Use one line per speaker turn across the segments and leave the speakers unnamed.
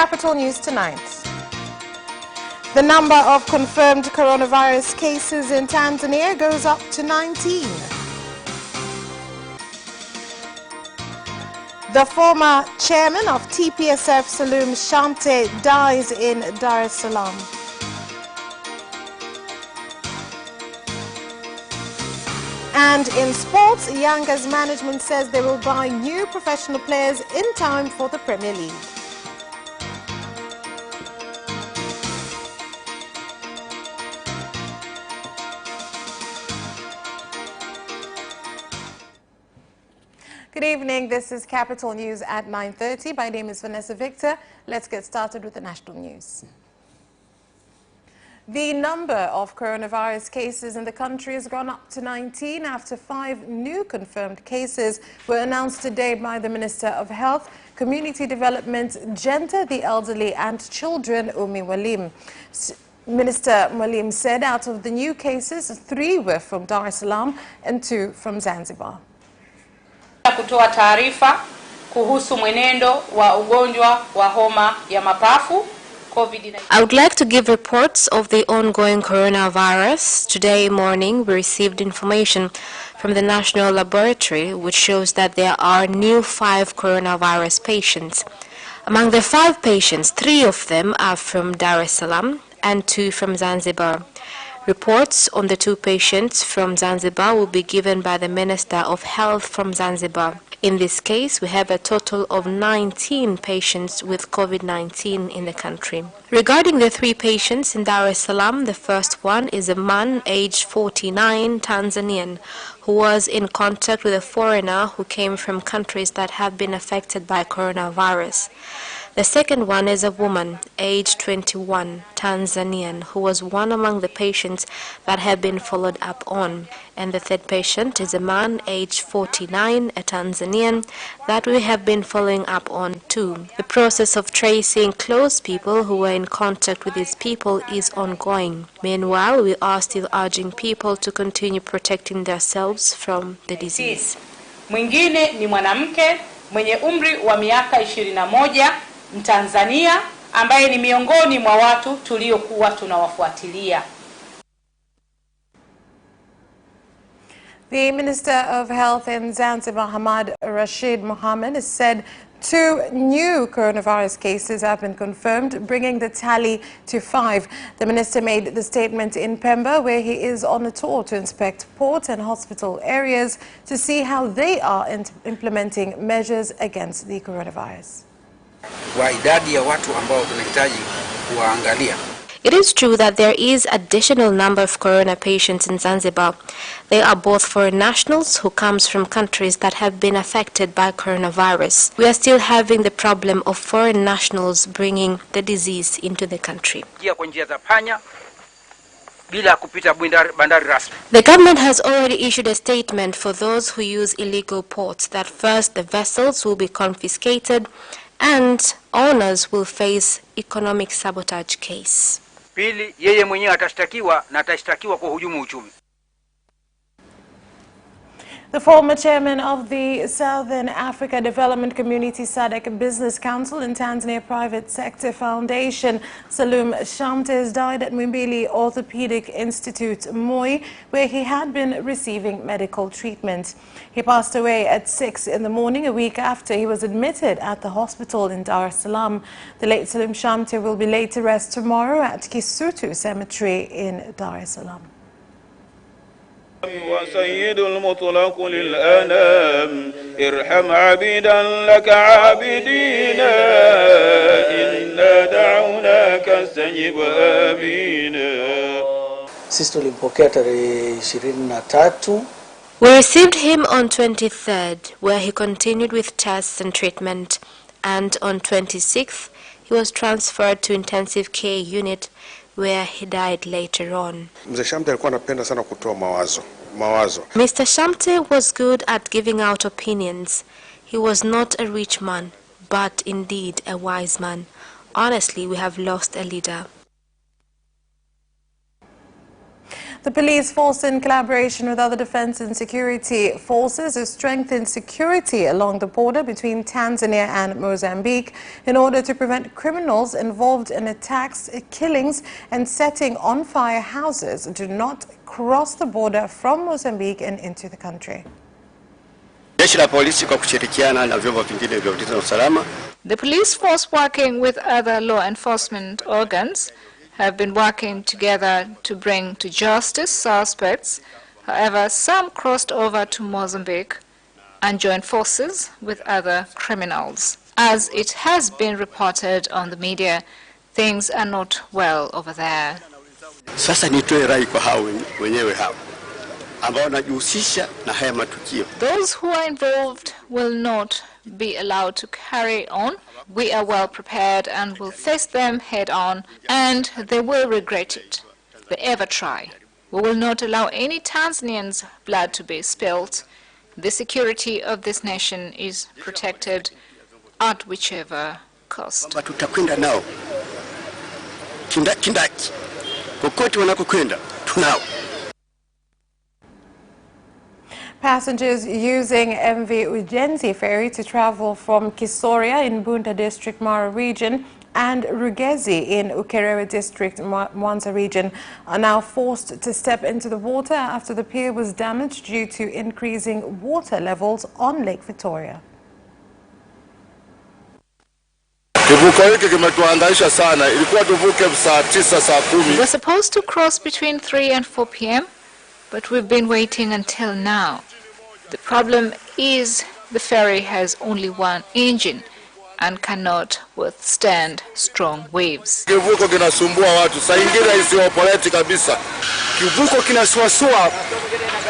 Capital News tonight. The number of confirmed coronavirus cases in Tanzania goes up to 19. The former chairman of TPSF, Salum Shamte, dies in Dar es Salaam. And in sports, Yanga's management says they will buy new professional players in time for the Premier League. Good evening. This is Capital News at 9:30. My name is Vanessa Victor. Let's get started with the national news. The number of coronavirus cases in the country has gone up to 19 after 5 new confirmed cases were announced today by the Minister of Health, Community Development, Gender, the Elderly and Children, Umi Mwalimu. Minister Mwalimu said out of the new cases, 3 were from Dar es Salaam and 2 from Zanzibar.
Kutoa taarifa kuhusu mwenendo wa ugonjwa wa homa ya mapafu COVID-19.
I would like to give reports of the ongoing coronavirus. Today morning we received information from the National Laboratory which shows that there are new 5 coronavirus patients. Among the 5 patients, 3 of them are from Dar es Salaam and 2 from Zanzibar. Reports on the 2 patients from Zanzibar will be given by the Minister of Health from Zanzibar. In this case, we have a total of 19 patients with COVID-19 in the country. Regarding the 3 patients in Dar es Salaam, the first one is a man aged 49, Tanzanian, who was in contact with a foreigner who came from countries that have been affected by coronavirus. The second one is a woman, aged 21, Tanzanian, who was one among the patients that have been followed up on. And the third patient is a man, aged 49, a Tanzanian, that we have been following up on too. The process of tracing close people who were in contact with these people is ongoing. Meanwhile, we are still urging people to continue protecting themselves from the disease.
Mwingine ni mwanamke mwenye umri wa miaka 21, Mtanzania ambaye ni miongoni mwa watu tuliokuwa tunawafuatilia.
The Minister of Health in Zanzibar, Hamad Rashid Mohammed, has said 2 new coronavirus cases have been confirmed, bringing the tally to 5. The minister made the statement in Pemba, where he is on a tour to inspect port and hospital areas to see how they are implementing measures against the coronavirus.
It is true that there is additional number of corona patients in Zanzibar. They are both foreign nationals who comes from countries that have been affected by coronavirus. We are still having the problem of foreign nationals bringing the disease into the country. The government has already issued a statement for those who use illegal ports that first the vessels will be confiscated and owners will face economic sabotage case.
Pili, yeye mwenyewe atashtakiwa na atashtakiwa kwa hujumu uchumi.
The former chairman of the Southern Africa Development Community SADC Business Council and Tanzania Private Sector Foundation, Salum Shamte, has died at Muhimbili Orthopedic Institute, Moi, where he had been receiving medical treatment. He passed away at 6 in the morning, a week after he was admitted at the hospital in Dar es Salaam. The late Salum Shamte will be laid to rest tomorrow at Kisutu Cemetery in Dar es Salaam.
وسيد المطلق للأنام ارحم عبيدا لك عابدين إنا دعوناك استجب آمين.
Sisi tulimpokea tarehe 23.
We received him on 23rd, where he continued with tests and treatment, and on 26th he was transferred to intensive care unit where he died later on.
Mzee Shamte alikuwa anapenda sana kutoa mawazo.
Mr. Shamte was good at giving out opinions. He was not a rich man, but indeed a wise man. Honestly, we have lost a leader.
The police force, in collaboration with other defense and security forces, has strengthened security along the border between Tanzania and Mozambique in order to prevent criminals involved in attacks, killings and setting on fire houses do not cross the border from Mozambique and into the country.
The police force, working with other law enforcement organs, have been working together to bring to justice suspects. However, some crossed over to Mozambique and joined forces with other criminals. As it has been reported on the media, things are not well over there.
Sasa nitoe rai kwa hao wenyewe hao ambao wanajihusisha na haya matukio.
Those who are involved will not be allowed to carry on. We are well prepared and will face them head on, and they will regret it if they ever try. We will not allow any Tanzanians' blood to be spilled. The security of this nation is protected at whichever cost.
Tutakwenda nao kindaki kokote wanakokwenda tunao.
Passengers using MV Ujenzi ferry to travel from Kisoria in Bunda District, Mara region, and Rugezi in Ukerewe District, Mwanza region, are now forced to step into the water after the pier was damaged due to increasing water levels on Lake Victoria.
We were supposed to cross between 3 and 4 p.m., but we've been waiting until now. The problem is the ferry has only one engine and cannot withstand strong waves.
Kivuko kinasumbua watu. Saa ingine isiwaporeti kabisa. Kivuko kinasuasua.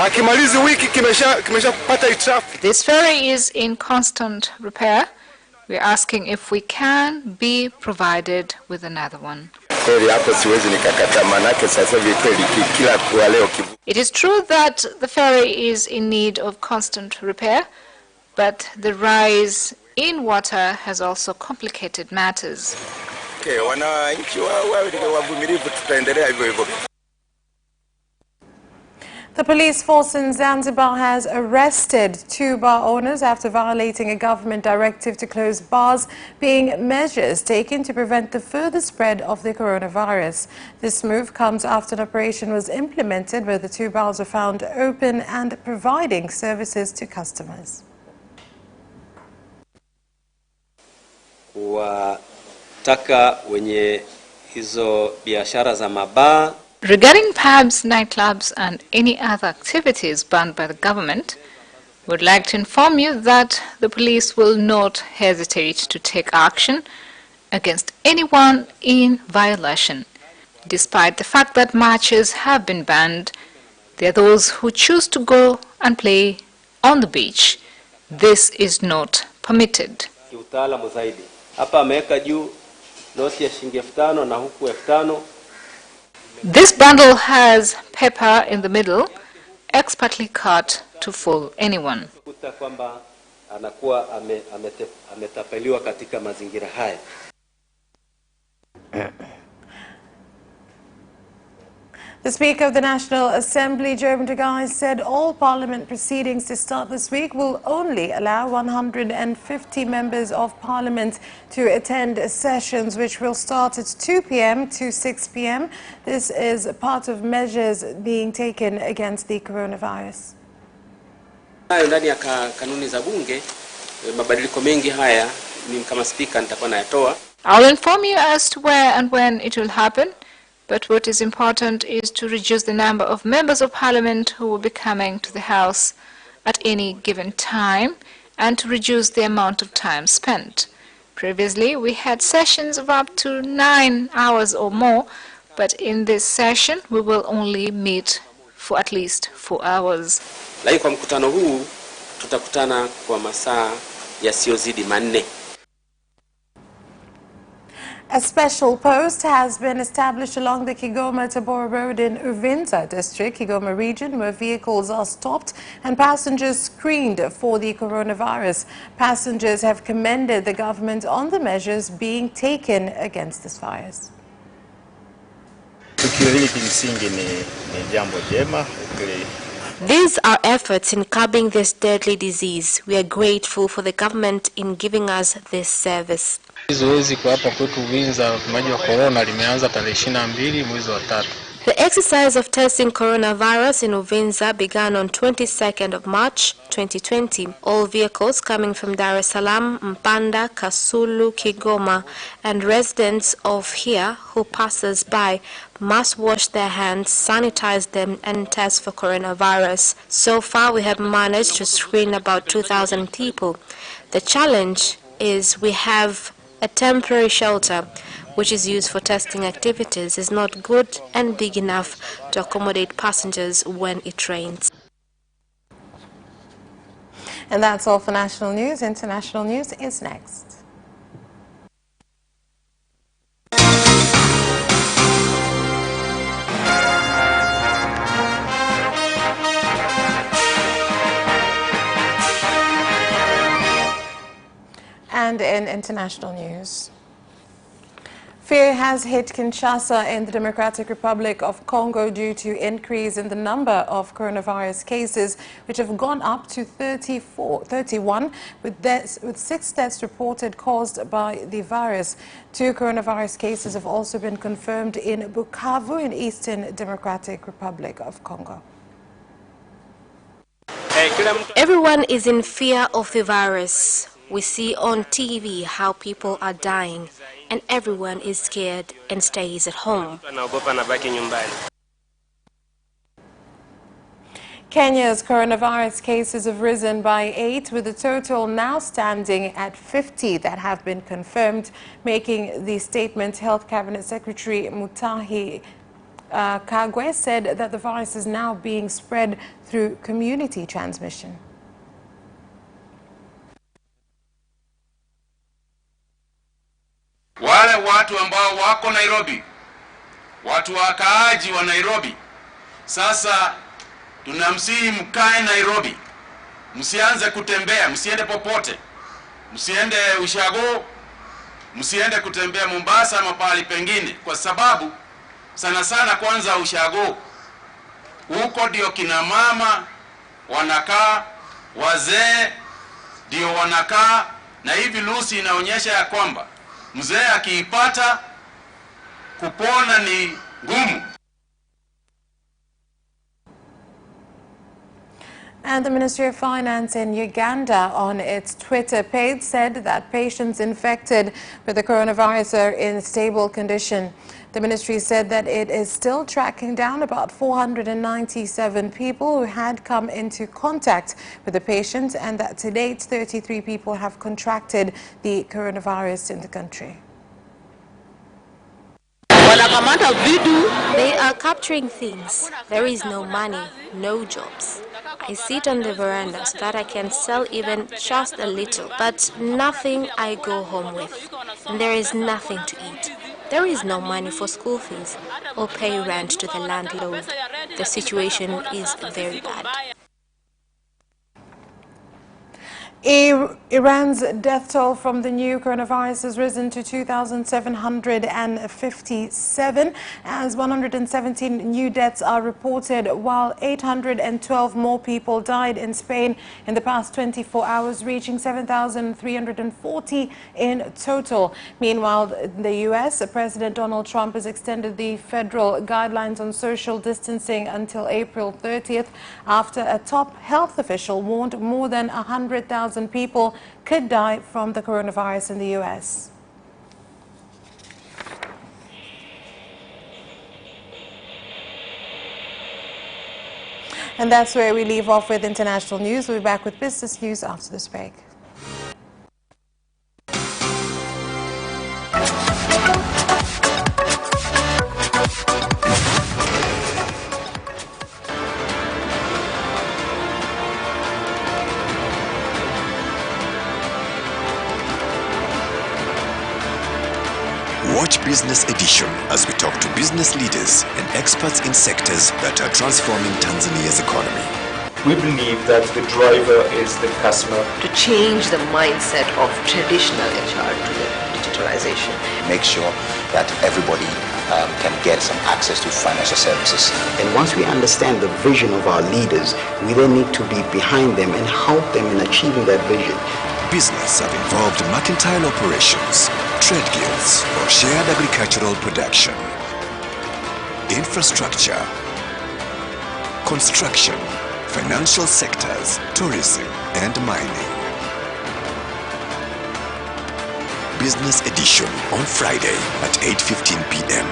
Akimalizi wiki kimeshapata itrafu.
This ferry is in constant repair. We're asking if we can be provided with another one. It is true that the ferry is in need of constant repair, but the rise in water has also complicated matters.
The police force in Zanzibar has arrested 2 bar owners after violating a government directive to close bars, being measures taken to prevent the further spread of the coronavirus. This move comes after an operation was implemented where the 2 bars were found open and providing services to customers.
Wataka wenye hizo biashara za mabaa.
Regarding pubs, nightclubs and any other activities banned by the government, we would like to inform you that the police will not hesitate to take action against anyone in violation. Despite the fact that marches have been banned, there are those who choose to go and play on the beach. This is not permitted.
Kiutaalamu zaidi. Hapa ameweka juu noti ya shilingi 5,000 na huku 5,000.
This bundle has paper in the middle, expertly cut to fool anyone.
Kwamba anakuwa ametapeliwa katika mazingira haya.
The Speaker of the National Assembly, Joe Mdugai, said all Parliament proceedings to start this week will only allow 150 members of Parliament to attend sessions, which will start at 2 p.m. to 6 p.m. This is part of measures being taken against the coronavirus.
Ndani ya kanuni za bunge, mabadiliko mengi haya mimi kama speaker nitakuwa nayatoa.
I'll inform you as to where and when it will happen. But what is important is to reduce the number of members of Parliament who will be coming to the House at any given time and to reduce the amount of time spent. Previously, we had sessions of up to 9 hours or more, but in this session, we will only meet for at least 4 hours.
Lakini kwa mkutano huu, tutakutana kwa masaa yasiyozidi 4.
A special post has been established along the Kigoma-Tabora Road in Uvinza district, Kigoma region, where vehicles are stopped and passengers screened for the coronavirus. Passengers have commended the government on the measures being taken against this virus.
Tukio hili kimsingi ni jambo jema.
These are efforts in curbing this deadly disease. We are grateful for the government in giving us this service.
Zoezi kwa hapa kwetu Uvinza upimaji wa corona limeanza tarehe 22 mwezi wa 3.
The exercise of testing coronavirus in Uvinza began on 22nd of March 2020. All vehicles coming from Dar es Salaam, Mpanda, Kasulu, Kigoma, and residents of here who passes by must wash their hands, sanitize them, and test for coronavirus. So far, we have managed to screen about 2,000 people. The challenge is we have a temporary shelter, which is used for testing activities, is not good and big enough to accommodate passengers when it rains.
And that's all for national news. International news is next. And in international news, fear has hit Kinshasa in the Democratic Republic of Congo due to increase in the number of coronavirus cases, which have gone up to 31, with 6 deaths reported caused by the virus. 2 coronavirus cases have also been confirmed in Bukavu in Eastern Democratic Republic of Congo.
Everyone is in fear of the virus. We see on TV how people are dying, and everyone is scared and stays at home.
Kenya's coronavirus cases have risen by 8, with the total now standing at 50 that have been confirmed. Making the statement, Health Cabinet Secretary Mutahi Kagwe said that the virus is now being spread through community transmission.
Wale watu ambao wako Nairobi, watu wakaaji wa Nairobi, sasa tunamsihi mkae Nairobi, msianze kutembea, msiende popote, msiende Ushago, msiende kutembea Mombasa ama pahali pengine, kwa sababu sana kwanza Ushago, huko ndio kina mama wanakaa, wazee ndio wanakaa, na hivi Lucy inaonyesha ya kwamba mzee akiipata kupona ni ngumu.
And the Ministry of Finance in Uganda on its Twitter page said that patients infected with the coronavirus are in stable condition. The ministry said that it is still tracking down about 497 people who had come into contact with the patient, and that to date 33 people have contracted the coronavirus in the country.
They are capturing things. There is no money, no jobs. I sit on the veranda so that I can sell even just a little, but nothing I go home with. And there is nothing to eat. There is no money for school fees or pay rent to the landlord. The situation is very bad.
Iran's death toll from the new coronavirus has risen to 2,757 as 117 new deaths are reported, while 812 more people died in Spain in the past 24 hours, reaching 7,340 in total. Meanwhile, in the U.S., President Donald Trump has extended the federal guidelines on social distancing until April 30th after a top health official warned more than 100,000 people could die from the coronavirus in the U.S. And that's where we leave off with international news. We'll be back with business news after this break.
Watch Business Edition as we talk to business leaders and experts in sectors that are transforming Tanzania's economy.
We believe that the driver is the customer.
To change the mindset of traditional HR to the digitalization.
Make sure that everybody can get some access to financial services.
And once we understand the vision of our leaders, we then need to be behind them and help them in achieving that vision.
Business have involved mercantile operations, trade guilds, or shared agricultural production. Infrastructure, construction, financial sectors, tourism, and mining. Business edition on Friday at 8:15 p.m.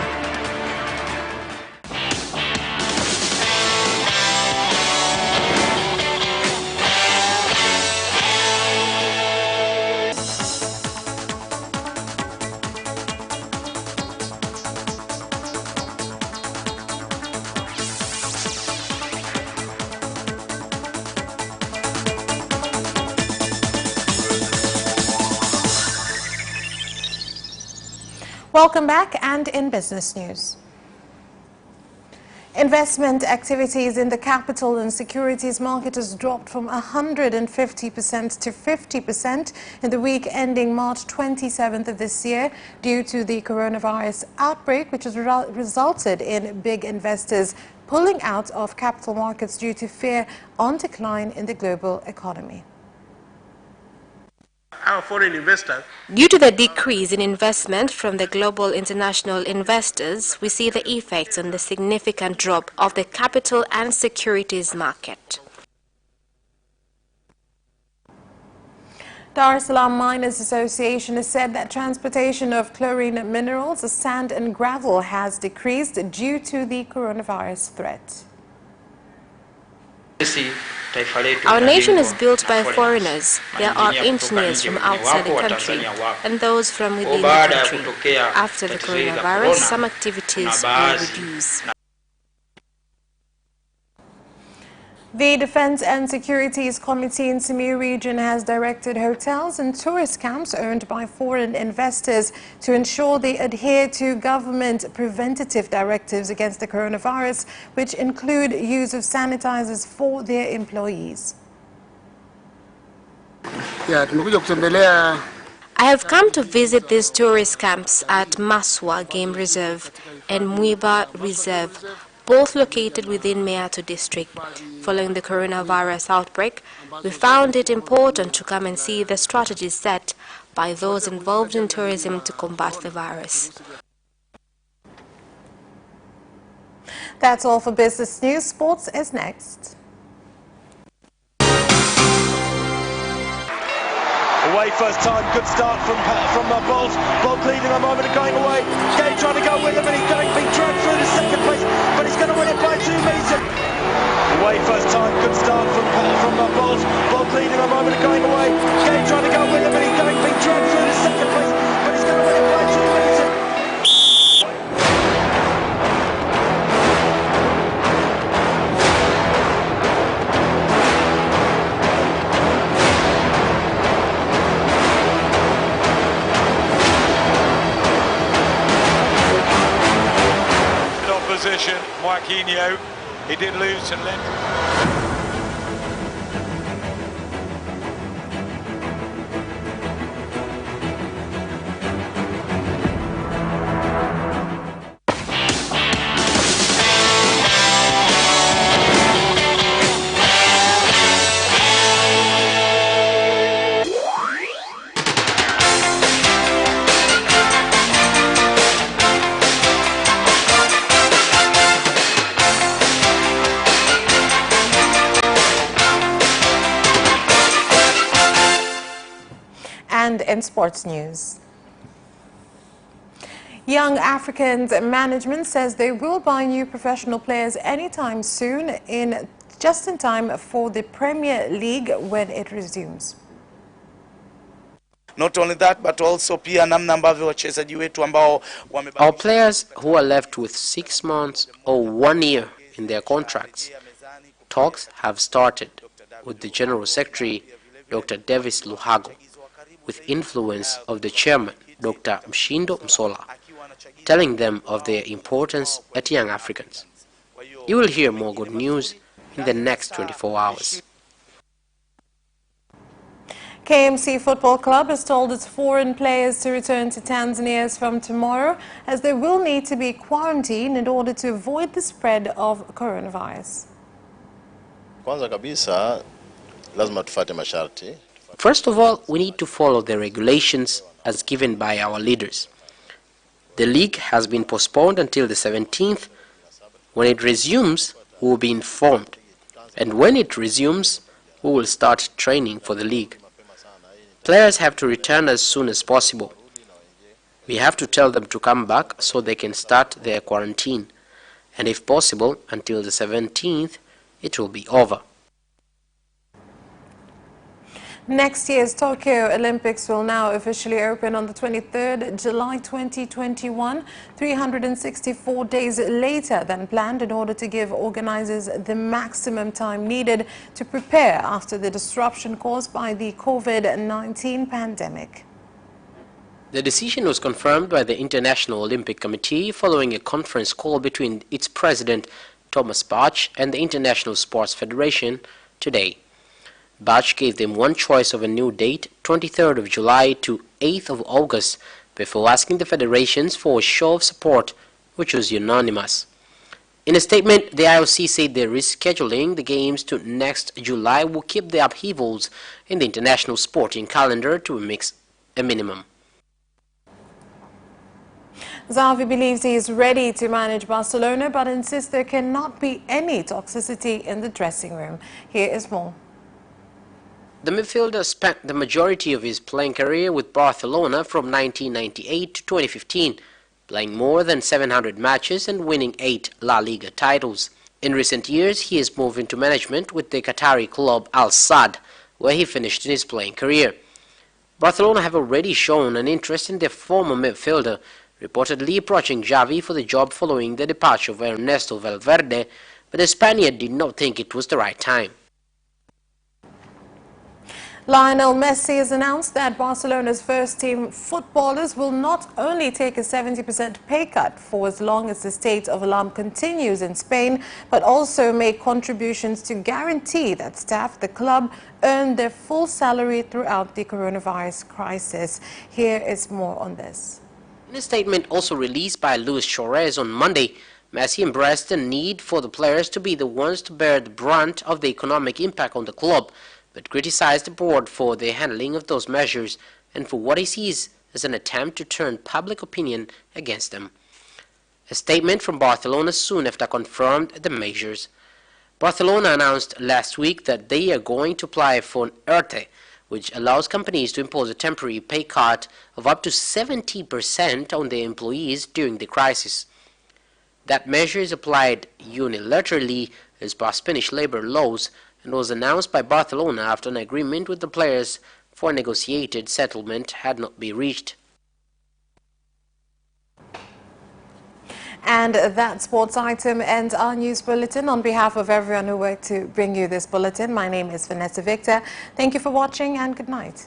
Welcome back, and in business news. Investment activities in the capital and securities market has dropped from 150% to 50% in the week ending March 27th of this year due to the coronavirus outbreak, which has resulted in big investors pulling out of capital markets due to fear on decline in the global economy.
Our foreign investors.
Due to the decrease in investment from the global international investors, we see the effects on the significant drop of the capital and securities market.
Dar es Salaam Miners Association has said that transportation of chlorine minerals, sand and gravel has decreased due to the coronavirus threat.
Our nation is built by foreigners. There are engineers from outside the country and those from within the country. After the coronavirus, some activities will reduce.
The Defense and Securities Committee in Simiyu region has directed hotels and tourist camps owned by foreign investors to ensure they adhere to government preventative directives against the coronavirus, which include use of sanitizers for their employees.
I have come to visit these tourist camps at Maswa Game Reserve and Mwiba Reserve, both located within Meatu district. Following the coronavirus outbreak, we found it important to come and see the strategies set by those involved in tourism to combat the virus.
That's all for business news. Sports is next.
Away first time, good start from Bolt. Bolt leading a moment and going away. Gay trying to go with him and he's going to be dragged through to second place, but he's going to win it by 2 meters. Away first time, good start from Bolt. Bolt leading a moment and going away. Gay trying to go with him and he's going to be dragged through to second place, but he's going to win it by 2 meters.
Opposition, Joaquinho, he did lose to Lent.
And in sports news, Young Africans management says they will buy new professional players anytime soon, just in time for the Premier League when it resumes.
Not only that, but also pia namna ambavyo wachezaji wetu ambao
Our players who are left with 6 months or 1 year in their contracts. Talks have started with the General Secretary, Dr. Davis Luhago, with influence of the chairman, Dr. Mshindo Msola, telling them of their importance at Young Africans. You will hear more good news in the next 24 hours.
KMC Football Club has told its foreign players to return to Tanzania from tomorrow, as they will need to be quarantined in order to avoid the spread of coronavirus.
Kwanza kabisa lazima tufuate masharti.
First of all, we need to follow the regulations as given by our leaders. The league has been postponed until the 17th. When it resumes, we will be informed. And when it resumes, we will start training for the league. Players have to return as soon as possible. We have to tell them to come back so they can start their quarantine. And if possible, until the 17th, it will be over.
Next year's Tokyo Olympics will now officially open on the 23rd July 2021, 364 days later than planned, in order to give organizers the maximum time needed to prepare after the disruption caused by the COVID-19 pandemic.
The decision was confirmed by the International Olympic Committee following a conference call between its president, Thomas Bach, and the International Sports Federation today. Bach gave them one choice of a new date, 23rd of July to 8th of August, before asking the federations for a show of support, which was unanimous. In a statement, the IOC said the rescheduling the games to next July will keep the upheavals in the international sporting calendar to a minimum.
Xavi believes he is ready to manage Barcelona, but insists there cannot be any toxicity in the dressing room. Here is more.
The midfielder spent the majority of his playing career with Barcelona from 1998 to 2015, playing more than 700 matches and winning 8 La Liga titles. In recent years, he has moved into management with the Qatari club Al Sadd, where he finished his playing career. Barcelona have already shown an interest in their former midfielder, reportedly approaching Xavi for the job following the departure of Ernesto Valverde, but the Spaniard did not think it was the right time.
Lionel Messi has announced that Barcelona's first-team footballers will not only take a 70% pay cut for as long as the state of alarm continues in Spain, but also make contributions to guarantee that staff at the club earn their full salary throughout the coronavirus crisis. Here is more on this.
In a statement also released by Luis Suarez on Monday, Messi embraced the need for the players to be the ones to bear the brunt of the economic impact on the club, but criticized the board for the handling of those measures and for what he sees as an attempt to turn public opinion against them. A statement from Barcelona soon after confirmed the measures. Barcelona announced last week that they are going to apply for an ERTE, which allows companies to impose a temporary pay cut of up to 70% on their employees during the crisis. That measure is applied unilaterally as per Spanish labor laws, and was announced by Barcelona after an agreement with the players for a negotiated settlement had not been reached.
And that sports item ends our news bulletin. On behalf of everyone who worked to bring you this bulletin, my name is Vanessa Victor. Thank you for watching and good night.